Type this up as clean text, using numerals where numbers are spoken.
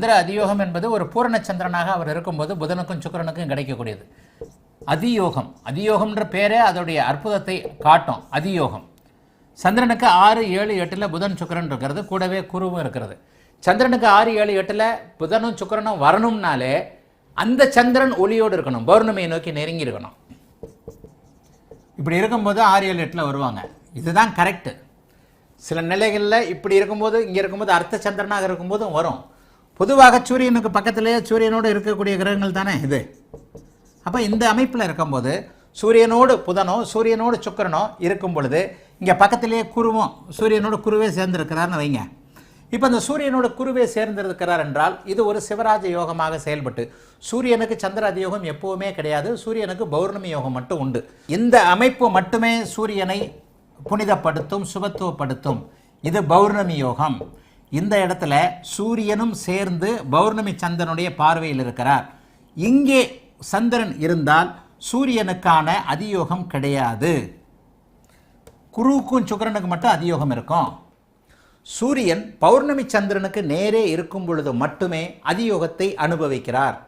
சந்திர அதியோகம் என்பது ஒரு பூரண சந்திரனாக அவர் இருக்கும்போது புதனுக்கும் சுக்கிரனுக்கும் கிடைக்கக்கூடியது. அதியோகம், அதியோகம்ன்ற பேரே அதோடைய அற்புதத்தை காட்டும். அதியோகம் சந்திரனுக்கு 6, 7, 8 புதன் சுக்கிரன் இருக்கிறது, கூடவே குருவும் இருக்கிறது. சந்திரனுக்கு 6, 7, 8 புதனும் சுக்கிரனும் வரணும்னாலே அந்த சந்திரன் ஒளியோடு இருக்கணும், பௌர்ணமியை நோக்கி நெருங்கி இருக்கணும். இப்படி இருக்கும்போது 6, 7, 8 வருவாங்க. இதுதான் கரெக்டு. சில நிலைகளில் இப்படி இருக்கும்போது, இங்கே இருக்கும்போது அர்த்த சந்திரனாக இருக்கும்போதும் வரும். பொதுவாக சூரியனுக்கு பக்கத்திலேயே சூரியனோடு இருக்கக்கூடிய கிரகங்கள் தானே இது. அப்போ இந்த அமைப்பில் இருக்கும்போது சூரியனோடு புதனோ சூரியனோடு சுக்கிரனோ இருக்கும் பொழுது இங்கே பக்கத்திலேயே குருவும் சூரியனோடு குருவே சேர்ந்திருக்கிறார்னு வைங்க. இப்போ இந்த சூரியனோட குருவே சேர்ந்திருக்கிறார் என்றால் இது ஒரு சிவராஜ யோகமாக செயல்பட்டு, சூரியனுக்கு சந்திர அதியோகம் எப்பவுமே கிடையாது, சூரியனுக்கு பௌர்ணமி யோகம் மட்டும் உண்டு. இந்த அமைப்பு மட்டுமே சூரியனை புனிதப்படுத்தும், சுபத்துவப்படுத்தும். இது பௌர்ணமி யோகம். இந்த இடத்துல சூரியனும் சேர்ந்து பௌர்ணமி சந்திரனுடைய பார்வையில் இருக்கிறார். இங்கே சந்திரன் இருந்தால் சூரியனுக்கான அதியோகம் கிடையாது. குருவுக்கும் சுக்கிரனுக்கு மட்டும் அதியோகம் இருக்கும். சூரியன் பௌர்ணமி சந்திரனுக்கு நேரே இருக்கும் பொழுது மட்டுமே அதியோகத்தை அனுபவிக்கிறார்.